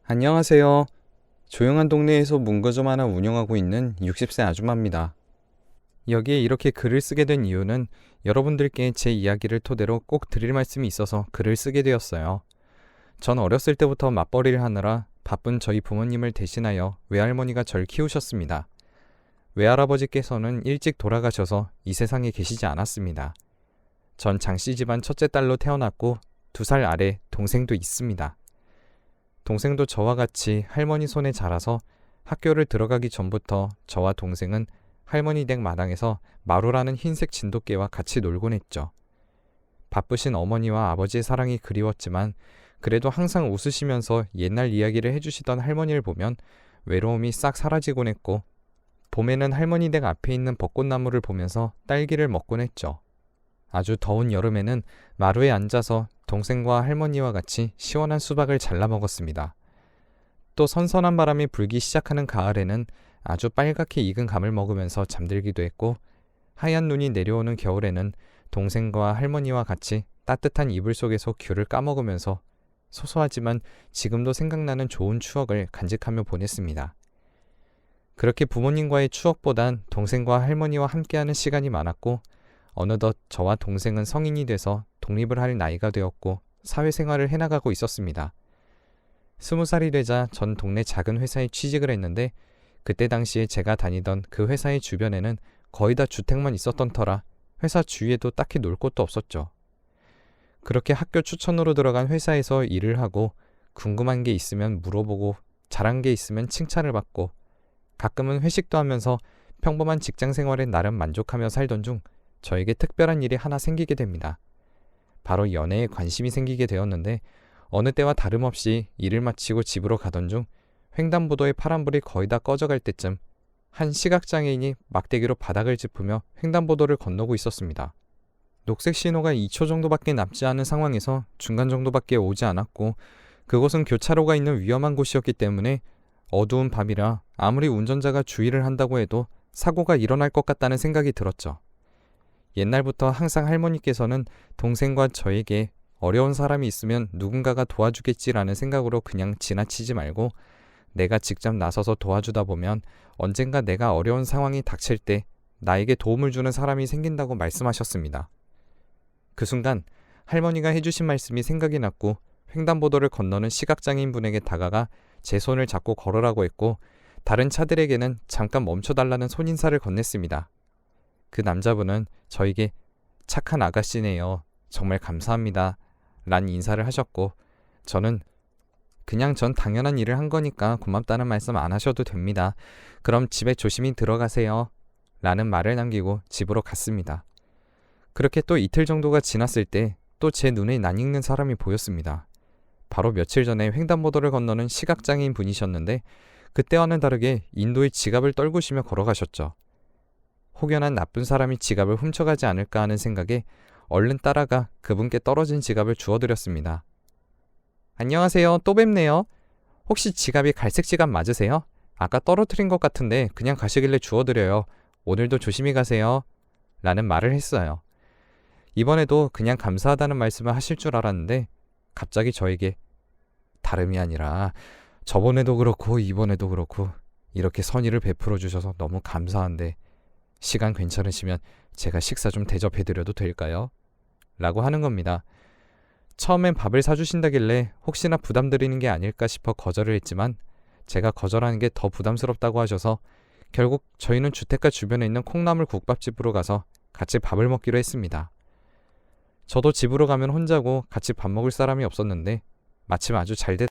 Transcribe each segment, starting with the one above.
안녕하세요. 조용한 동네에서 문구점 하나 운영하고 있는 60세 아줌마입니다. 여기에 이렇게 글을 쓰게 된 이유는 여러분들께 제 이야기를 토대로 꼭 드릴 말씀이 있어서 글을 쓰게 되었어요. 전 어렸을 때부터 맞벌이를 하느라 바쁜 저희 부모님을 대신하여 외할머니가 절 키우셨습니다. 외할아버지께서는 일찍 돌아가셔서 이 세상에 계시지 않았습니다. 전 장씨 집안 첫째 딸로 태어났고 2살 아래 동생도 있습니다. 동생도 저와 같이 할머니 손에 자라서 학교를 들어가기 전부터 저와 동생은 할머니 댁 마당에서 마루라는 흰색 진돗개와 같이 놀곤 했죠. 바쁘신 어머니와 아버지의 사랑이 그리웠지만 그래도 항상 웃으시면서 옛날 이야기를 해주시던 할머니를 보면 외로움이 싹 사라지곤 했고, 봄에는 할머니 댁 앞에 있는 벚꽃나무를 보면서 딸기를 먹곤 했죠. 아주 더운 여름에는 마루에 앉아서 동생과 할머니와 같이 시원한 수박을 잘라 먹었습니다. 또 선선한 바람이 불기 시작하는 가을에는 아주 빨갛게 익은 감을 먹으면서 잠들기도 했고, 하얀 눈이 내려오는 겨울에는 동생과 할머니와 같이 따뜻한 이불 속에서 귤을 까먹으면서 소소하지만 지금도 생각나는 좋은 추억을 간직하며 보냈습니다. 그렇게 부모님과의 추억보단 동생과 할머니와 함께하는 시간이 많았고, 어느덧 저와 동생은 성인이 돼서 독립을 할 나이가 되었고 사회생활을 해나가고 있었습니다. 20살이 되자 전 동네 작은 회사에 취직을 했는데, 그때 당시에 제가 다니던 그 회사의 주변에는 거의 다 주택만 있었던 터라 회사 주위에도 딱히 놀 곳도 없었죠. 그렇게 학교 추천으로 들어간 회사에서 일을 하고 궁금한 게 있으면 물어보고 잘한 게 있으면 칭찬을 받고 가끔은 회식도 하면서 평범한 직장 생활에 나름 만족하며 살던 중 저에게 특별한 일이 하나 생기게 됩니다. 바로 연애에 관심이 생기게 되었는데, 어느 때와 다름없이 일을 마치고 집으로 가던 중 횡단보도의 파란불이 거의 다 꺼져갈 때쯤 한 시각장애인이 막대기로 바닥을 짚으며 횡단보도를 건너고 있었습니다. 녹색 신호가 2초 정도밖에 남지 않은 상황에서 중간 정도밖에 오지 않았고, 그곳은 교차로가 있는 위험한 곳이었기 때문에 어두운 밤이라 아무리 운전자가 주의를 한다고 해도 사고가 일어날 것 같다는 생각이 들었죠. 옛날부터 항상 할머니께서는 동생과 저에게 어려운 사람이 있으면 누군가가 도와주겠지라는 생각으로 그냥 지나치지 말고 내가 직접 나서서 도와주다 보면 언젠가 내가 어려운 상황이 닥칠 때 나에게 도움을 주는 사람이 생긴다고 말씀하셨습니다. 그 순간 할머니가 해주신 말씀이 생각이 났고, 횡단보도를 건너는 시각장애인 분에게 다가가 제 손을 잡고 걸으라고 했고, 다른 차들에게는 잠깐 멈춰달라는 손인사를 건넸습니다. 그 남자분은 저에게 착한 아가씨네요. 정말 감사합니다. 란 인사를 하셨고, 저는 그냥 전 당연한 일을 한 거니까 고맙다는 말씀 안 하셔도 됩니다. 그럼 집에 조심히 들어가세요. 라는 말을 남기고 집으로 갔습니다. 그렇게 또 이틀 정도가 지났을 때 또 제 눈에 낯익는 사람이 보였습니다. 바로 며칠 전에 횡단보도를 건너는 시각장애인 분이셨는데, 그때와는 다르게 인도의 지갑을 떨구시며 걸어가셨죠. 혹여나 나쁜 사람이 지갑을 훔쳐가지 않을까 하는 생각에 얼른 따라가 그분께 떨어진 지갑을 주워드렸습니다. 안녕하세요. 또 뵙네요. 혹시 지갑이 갈색 지갑 맞으세요? 아까 떨어뜨린 것 같은데 그냥 가시길래 주워드려요. 오늘도 조심히 가세요. 라는 말을 했어요. 이번에도 그냥 감사하다는 말씀을 하실 줄 알았는데 갑자기 저에게 다름이 아니라 저번에도 그렇고 이번에도 그렇고 이렇게 선의를 베풀어 주셔서 너무 감사한데 시간 괜찮으시면 제가 식사 좀 대접해드려도 될까요? 라고 하는 겁니다. 처음엔 밥을 사주신다길래 혹시나 부담드리는 게 아닐까 싶어 거절을 했지만 제가 거절하는 게 더 부담스럽다고 하셔서 결국 저희는 주택가 주변에 있는 콩나물 국밥집으로 가서 같이 밥을 먹기로 했습니다. 저도 집으로 가면 혼자고 같이 밥 먹을 사람이 없었는데 마침 아주 잘 됐...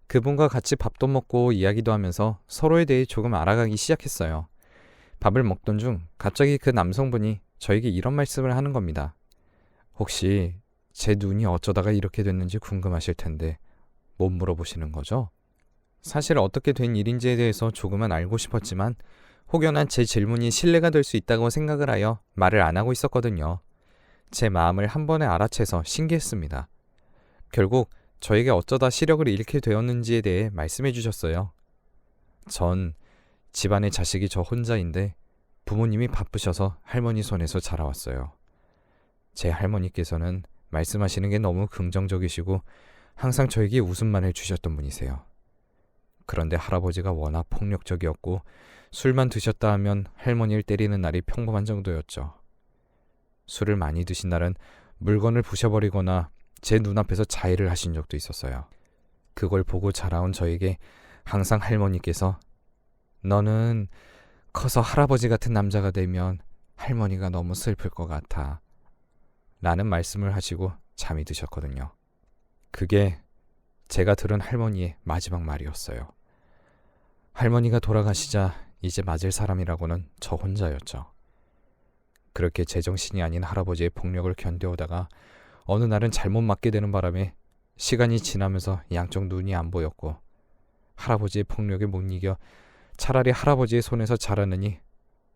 그분과 같이 밥도 먹고 이야기도 하면서 서로에 대해 조금 알아가기 시작했어요. 밥을 먹던 중 갑자기 그 남성분이 저에게 이런 말씀을 하는 겁니다. 혹시 제 눈이 어쩌다가 이렇게 됐는지 궁금하실 텐데 못 물어보시는 거죠? 사실 어떻게 된 일인지에 대해서 조금은 알고 싶었지만 혹여나 제 질문이 신뢰가 될 수 있다고 생각을 하여 말을 안 하고 있었거든요. 제 마음을 한 번에 알아채서 신기했습니다. 결국 저에게 어쩌다 시력을 잃게 되었는지에 대해 말씀해 주셨어요. 전 집안의 자식이 저 혼자인데 부모님이 바쁘셔서 할머니 손에서 자라왔어요. 제 할머니께서는 말씀하시는 게 너무 긍정적이시고 항상 저에게 웃음만을 주셨던 분이세요. 그런데 할아버지가 워낙 폭력적이었고 술만 드셨다 하면 할머니를 때리는 날이 평범한 정도였죠. 술을 많이 드신 날은 물건을 부셔버리거나 제 눈앞에서 자해를 하신 적도 있었어요. 그걸 보고 자라온 저에게 항상 할머니께서 너는 커서 할아버지 같은 남자가 되면 할머니가 너무 슬플 것 같아 라는 말씀을 하시고 잠이 드셨거든요. 그게 제가 들은 할머니의 마지막 말이었어요. 할머니가 돌아가시자 이제 맞을 사람이라고는 저 혼자였죠. 그렇게 제정신이 아닌 할아버지의 폭력을 견뎌오다가 어느 날은 잘못 맞게 되는 바람에 시간이 지나면서 양쪽 눈이 안 보였고 할아버지의 폭력에 못 이겨 차라리 할아버지의 손에서 자라느니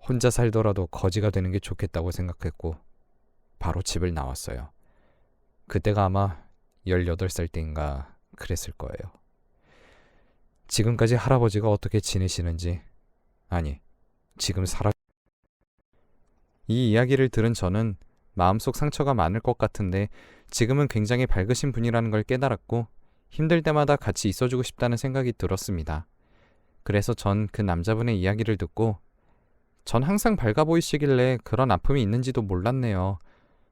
혼자 살더라도 거지가 되는 게 좋겠다고 생각했고 바로 집을 나왔어요. 그때가 아마 18살 때인가 그랬을 거예요. 지금까지 할아버지가 어떻게 지내시는지, 아니, 지금 이 이야기를 들은 저는 마음속 상처가 많을 것 같은데 지금은 굉장히 밝으신 분이라는 걸 깨달았고 힘들 때마다 같이 있어주고 싶다는 생각이 들었습니다. 그래서 전 그 남자분의 이야기를 듣고 전 항상 밝아 보이시길래 그런 아픔이 있는지도 몰랐네요.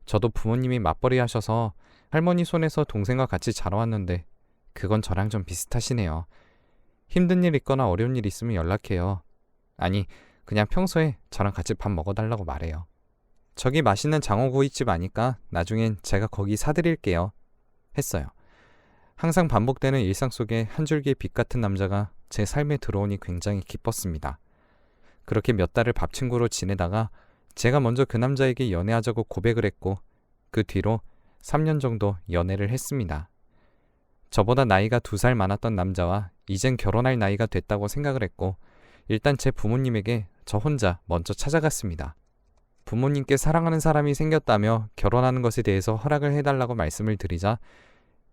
저도 부모님이 맞벌이 하셔서 할머니 손에서 동생과 같이 자라왔는데 그건 저랑 좀 비슷하시네요. 힘든 일 있거나 어려운 일 있으면 연락해요. 아니, 그냥 평소에 저랑 같이 밥 먹어달라고 말해요. 저기 맛있는 장어구이집 아니까 나중엔 제가 거기 사드릴게요. 했어요. 항상 반복되는 일상 속에 한 줄기의 빛 같은 남자가 제 삶에 들어오니 굉장히 기뻤습니다. 그렇게 몇 달을 밥 친구로 지내다가 제가 먼저 그 남자에게 연애하자고 고백을 했고 그 뒤로 3년 정도 연애를 했습니다. 저보다 나이가 2살 많았던 남자와 이젠 결혼할 나이가 됐다고 생각을 했고 일단 제 부모님에게 저 혼자 먼저 찾아갔습니다. 부모님께 사랑하는 사람이 생겼다며 결혼하는 것에 대해서 허락을 해달라고 말씀을 드리자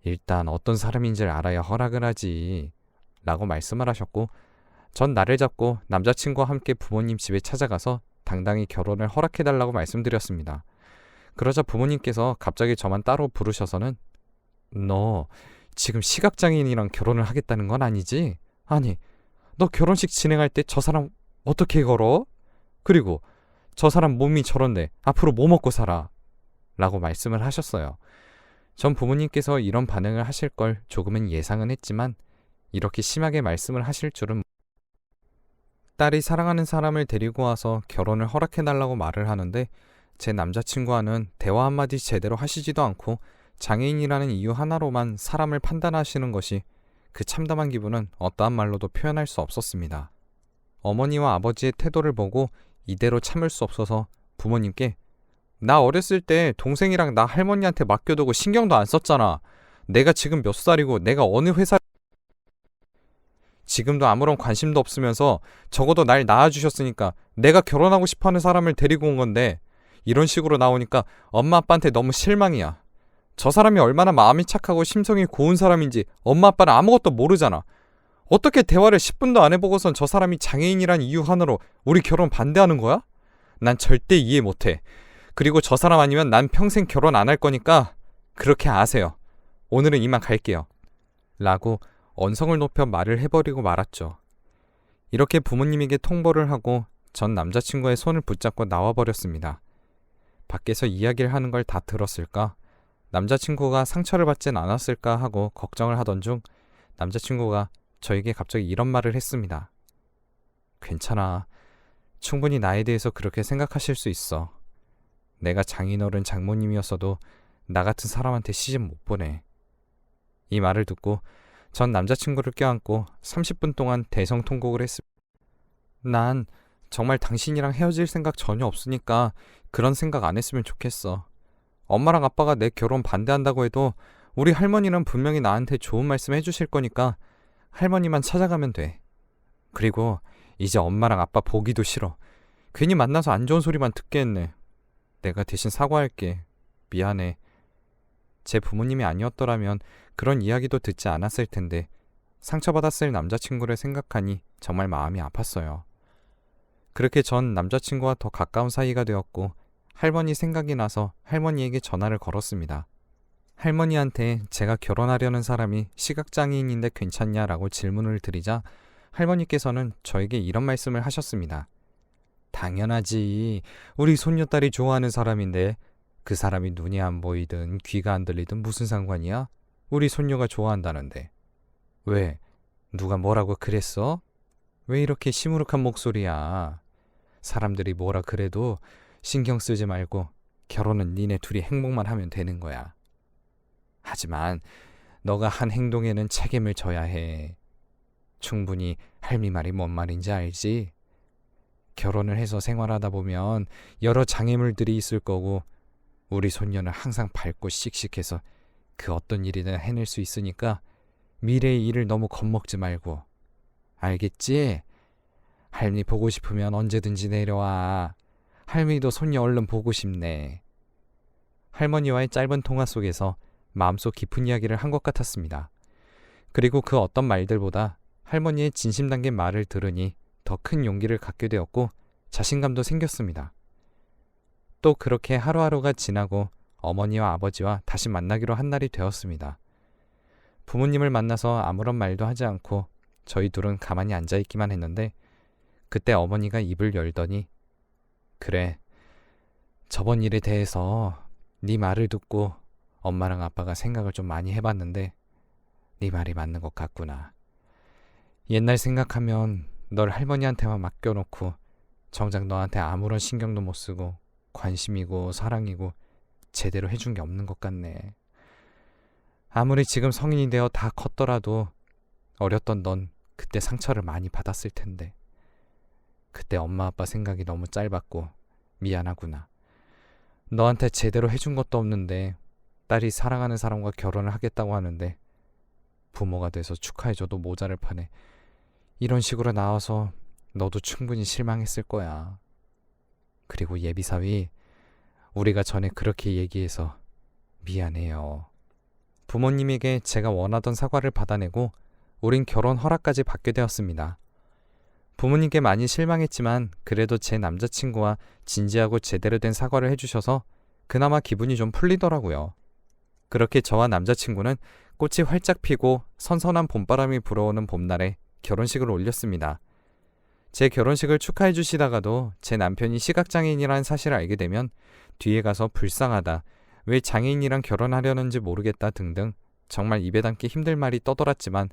일단 어떤 사람인지를 알아야 허락을 하지 라고 말씀을 하셨고 전 날을 잡고 남자친구와 함께 부모님 집에 찾아가서 당당히 결혼을 허락해달라고 말씀드렸습니다. 그러자 부모님께서 갑자기 저만 따로 부르셔서는 너 지금 시각장애인이랑 결혼을 하겠다는 건 아니지? 아니, 너 결혼식 진행할 때 저 사람 어떻게 걸어? 그리고 저 사람 몸이 저런데 앞으로 뭐 먹고 살아? 라고 말씀을 하셨어요. 전 부모님께서 이런 반응을 하실 걸 조금은 예상은 했지만 이렇게 심하게 말씀을 하실 줄은 딸이 사랑하는 사람을 데리고 와서 결혼을 허락해달라고 말을 하는데 제 남자친구와는 대화 한마디 제대로 하시지도 않고 장애인이라는 이유 하나로만 사람을 판단하시는 것이 그 참담한 기분은 어떠한 말로도 표현할 수 없었습니다. 어머니와 아버지의 태도를 보고 이대로 참을 수 없어서 부모님께 나 어렸을 때 동생이랑 나 할머니한테 맡겨두고 신경도 안 썼잖아. 내가 지금 몇 살이고 내가 어느 회사 지금도 아무런 관심도 없으면서 적어도 날 낳아주셨으니까 내가 결혼하고 싶어하는 사람을 데리고 온 건데 이런 식으로 나오니까 엄마 아빠한테 너무 실망이야. 저 사람이 얼마나 마음이 착하고 심성이 고운 사람인지 엄마 아빠는 아무것도 모르잖아. 어떻게 대화를 10분도 안 해보고선 저 사람이 장애인이란 이유 하나로 우리 결혼 반대하는 거야? 난 절대 이해 못해. 그리고 저 사람 아니면 난 평생 결혼 안 할 거니까 그렇게 아세요. 오늘은 이만 갈게요. 라고 언성을 높여 말을 해버리고 말았죠. 이렇게 부모님에게 통보를 하고 전 남자친구의 손을 붙잡고 나와버렸습니다. 밖에서 이야기를 하는 걸 다 들었을까? 남자친구가 상처를 받진 않았을까 하고 걱정을 하던 중 남자친구가 저에게 갑자기 이런 말을 했습니다. 괜찮아. 충분히 나에 대해서 그렇게 생각하실 수 있어. 내가 장인어른 장모님이었어도 나 같은 사람한테 시집 못 보내. 이 말을 듣고 전 남자친구를 껴안고 30분 동안 대성통곡을 했습니다. 난 정말 당신이랑 헤어질 생각 전혀 없으니까 그런 생각 안 했으면 좋겠어. 엄마랑 아빠가 내 결혼 반대한다고 해도 우리 할머니는 분명히 나한테 좋은 말씀 해주실 거니까 할머니만 찾아가면 돼. 그리고 이제 엄마랑 아빠 보기도 싫어. 괜히 만나서 안 좋은 소리만 듣게 했네. 내가 대신 사과할게. 미안해. 제 부모님이 아니었더라면 그런 이야기도 듣지 않았을 텐데 상처받았을 남자친구를 생각하니 정말 마음이 아팠어요. 그렇게 전 남자친구와 더 가까운 사이가 되었고 할머니 생각이 나서 할머니에게 전화를 걸었습니다. 할머니한테 제가 결혼하려는 사람이 시각장애인인데 괜찮냐라고 질문을 드리자 할머니께서는 저에게 이런 말씀을 하셨습니다. 당연하지. 우리 손녀딸이 좋아하는 사람인데 그 사람이 눈이 안 보이든 귀가 안 들리든 무슨 상관이야? 우리 손녀가 좋아한다는데. 왜? 누가 뭐라고 그랬어? 왜 이렇게 시무룩한 목소리야? 사람들이 뭐라 그래도 신경 쓰지 말고 결혼은 니네 둘이 행복만 하면 되는 거야. 하지만 너가 한 행동에는 책임을 져야 해. 충분히 할미 말이 뭔 말인지 알지? 결혼을 해서 생활하다 보면 여러 장애물들이 있을 거고 우리 손녀는 항상 밝고 씩씩해서 그 어떤 일이든 해낼 수 있으니까 미래의 일을 너무 겁먹지 말고. 알겠지? 할미 보고 싶으면 언제든지 내려와. 할미도 손녀 얼른 보고 싶네. 할머니와의 짧은 통화 속에서 마음속 깊은 이야기를 한 것 같았습니다. 그리고 그 어떤 말들보다 할머니의 진심 담긴 말을 들으니 더 큰 용기를 갖게 되었고 자신감도 생겼습니다. 또 그렇게 하루하루가 지나고 어머니와 아버지와 다시 만나기로 한 날이 되었습니다. 부모님을 만나서 아무런 말도 하지 않고 저희 둘은 가만히 앉아있기만 했는데 그때 어머니가 입을 열더니 그래, 저번 일에 대해서 네 말을 듣고 엄마랑 아빠가 생각을 좀 많이 해봤는데 네 말이 맞는 것 같구나. 옛날 생각하면 널 할머니한테만 맡겨놓고 정작 너한테 아무런 신경도 못 쓰고 관심이고 사랑이고 제대로 해준 게 없는 것 같네. 아무리 지금 성인이 되어 다 컸더라도 어렸던 넌 그때 상처를 많이 받았을 텐데 그때 엄마 아빠 생각이 너무 짧았고 미안하구나. 너한테 제대로 해준 것도 없는데 딸이 사랑하는 사람과 결혼을 하겠다고 하는데 부모가 돼서 축하해줘도 모자랄 판에 이런 식으로 나와서 너도 충분히 실망했을 거야. 그리고 예비사위, 우리가 전에 그렇게 얘기해서 미안해요. 부모님에게 제가 원하던 사과를 받아내고 우린 결혼 허락까지 받게 되었습니다. 부모님께 많이 실망했지만 그래도 제 남자친구와 진지하고 제대로 된 사과를 해주셔서 그나마 기분이 좀 풀리더라고요. 그렇게 저와 남자친구는 꽃이 활짝 피고 선선한 봄바람이 불어오는 봄날에 결혼식을 올렸습니다. 제 결혼식을 축하해 주시다가도 제 남편이 시각장애인이라는 사실을 알게 되면 뒤에 가서 불쌍하다, 왜 장애인이랑 결혼하려는지 모르겠다 등등 정말 입에 담기 힘들 말이 떠돌았지만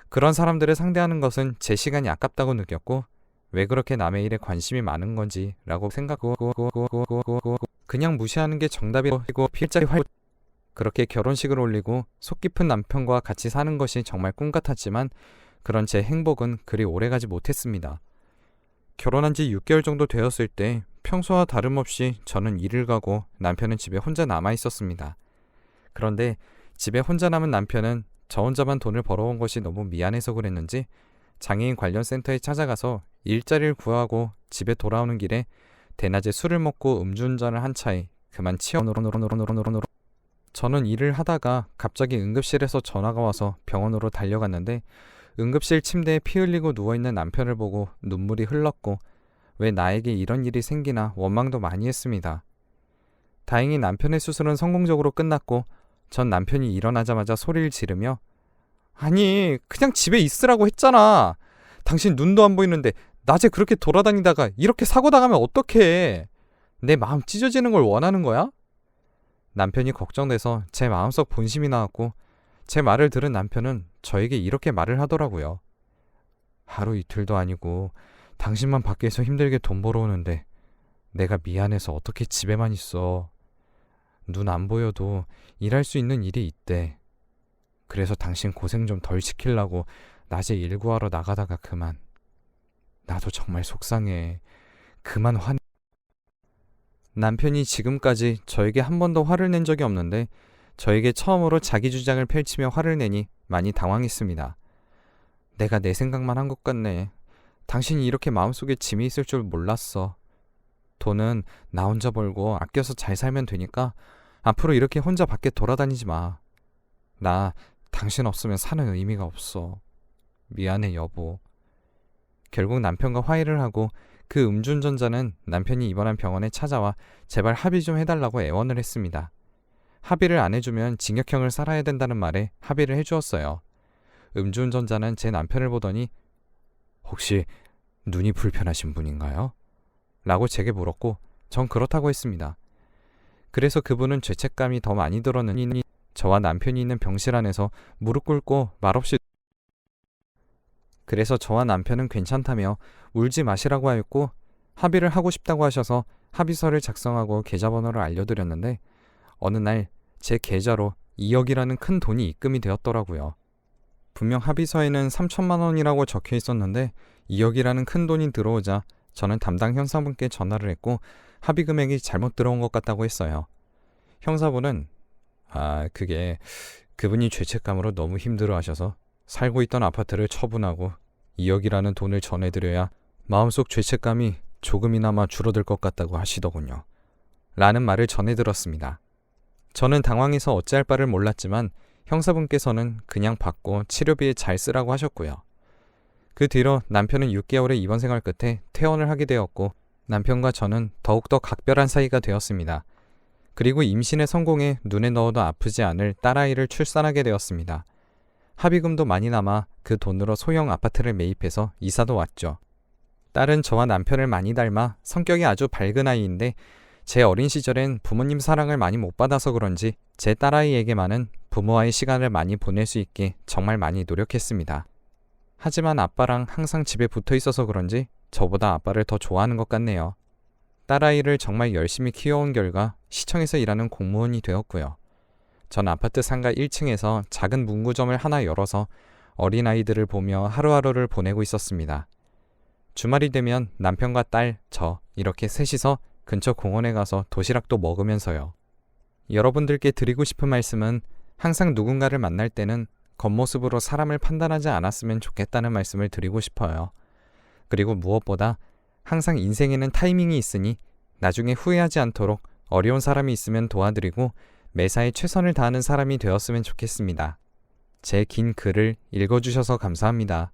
그런 사람들을 상대하는 것은 제 시간이 아깝다고 느꼈고 왜 그렇게 남의 일에 관심이 많은 건지 라고 생각하고 그냥 무시하는 게 정답이고 필자리 그렇게 결혼식을 올리고 속 깊은 남편과 같이 사는 것이 정말 꿈 같았지만 그런 제 행복은 그리 오래가지 못했습니다. 결혼한 지 6개월 정도 되었을 때 평소와 다름없이 저는 일을 가고 남편은 집에 혼자 남아 있었습니다. 그런데 집에 혼자 남은 남편은 저 혼자만 돈을 벌어온 것이 너무 미안해서 그랬는지 장애인 관련 센터에 찾아가서 일자리를 구하고 집에 돌아오는 길에 대낮에 술을 먹고 음주운전을 한 차에 그만 저는 일을 하다가 갑자기 응급실에서 전화가 와서 병원으로 달려갔는데 응급실 침대에 피 흘리고 누워있는 남편을 보고 눈물이 흘렀고 왜 나에게 이런 일이 생기나 원망도 많이 했습니다. 다행히 남편의 수술은 성공적으로 끝났고 전 남편이 일어나자마자 소리를 지르며 아니 그냥 집에 있으라고 했잖아. 당신 눈도 안 보이는데 낮에 그렇게 돌아다니다가 이렇게 사고 당하면 어떡해. 내 마음 찢어지는 걸 원하는 거야? 남편이 걱정돼서 제 마음속 본심이 나왔고 제 말을 들은 남편은 저에게 이렇게 말을 하더라고요. 하루 이틀도 아니고 당신만 밖에서 힘들게 돈 벌어오는데 내가 미안해서 어떻게 집에만 있어. 눈 안 보여도 일할 수 있는 일이 있대. 그래서 당신 고생 좀 덜 시키려고 낮에 일 구하러 나가다가 그만. 나도 정말 속상해. 그만 남편이 지금까지 저에게 한 번도 화를 낸 적이 없는데 저에게 처음으로 자기 주장을 펼치며 화를 내니 많이 당황했습니다. 내가 내 생각만 한 것 같네. 당신이 이렇게 마음속에 짐이 있을 줄 몰랐어. 돈은 나 혼자 벌고 아껴서 잘 살면 되니까 앞으로 이렇게 혼자 밖에 돌아다니지 마. 나 당신 없으면 사는 의미가 없어. 미안해 여보. 결국 남편과 화해를 하고 그 음주운전자는 남편이 입원한 병원에 찾아와 제발 합의 좀 해달라고 애원을 했습니다. 합의를 안 해주면 징역형을 살아야 된다는 말에 합의를 해주었어요. 음주운전자는 제 남편을 보더니 혹시 눈이 불편하신 분인가요? 라고 제게 물었고 전 그렇다고 했습니다. 그래서 그분은 죄책감이 더 많이 들었느니 저와 남편이 있는 병실 안에서 무릎 꿇고 말없이 그래서 저와 남편은 괜찮다며 울지 마시라고 하였고 합의를 하고 싶다고 하셔서 합의서를 작성하고 계좌번호를 알려드렸는데 어느 날 제 계좌로 2억이라는 큰 돈이 입금이 되었더라고요. 분명 합의서에는 3천만 원이라고 적혀 있었는데 2억이라는 큰 돈이 들어오자 저는 담당 형사분께 전화를 했고 합의 금액이 잘못 들어온 것 같다고 했어요. 형사분은 그게 그분이 죄책감으로 너무 힘들어하셔서 살고 있던 아파트를 처분하고 2억이라는 돈을 전해드려야 마음속 죄책감이 조금이나마 줄어들 것 같다고 하시더군요. 라는 말을 전해들었습니다. 저는 당황해서 어찌할 바를 몰랐지만 형사분께서는 그냥 받고 치료비에 잘 쓰라고 하셨고요. 그 뒤로 남편은 6개월의 입원 생활 끝에 퇴원을 하게 되었고 남편과 저는 더욱더 각별한 사이가 되었습니다. 그리고 임신에 성공해 눈에 넣어도 아프지 않을 딸아이를 출산하게 되었습니다. 합의금도 많이 남아 그 돈으로 소형 아파트를 매입해서 이사도 왔죠. 딸은 저와 남편을 많이 닮아 성격이 아주 밝은 아이인데 제 어린 시절엔 부모님 사랑을 많이 못 받아서 그런지 제 딸아이에게만은 부모와의 시간을 많이 보낼 수 있게 정말 많이 노력했습니다. 하지만 아빠랑 항상 집에 붙어 있어서 그런지 저보다 아빠를 더 좋아하는 것 같네요. 딸아이를 정말 열심히 키워온 결과 시청에서 일하는 공무원이 되었고요. 전 아파트 상가 1층에서 작은 문구점을 하나 열어서 어린아이들을 보며 하루하루를 보내고 있었습니다. 주말이 되면 남편과 딸, 저 이렇게 셋이서 근처 공원에 가서 도시락도 먹으면서요. 여러분들께 드리고 싶은 말씀은 항상 누군가를 만날 때는 겉모습으로 사람을 판단하지 않았으면 좋겠다는 말씀을 드리고 싶어요. 그리고 무엇보다 항상 인생에는 타이밍이 있으니 나중에 후회하지 않도록 어려운 사람이 있으면 도와드리고 매사에 최선을 다하는 사람이 되었으면 좋겠습니다. 제 긴 글을 읽어주셔서 감사합니다.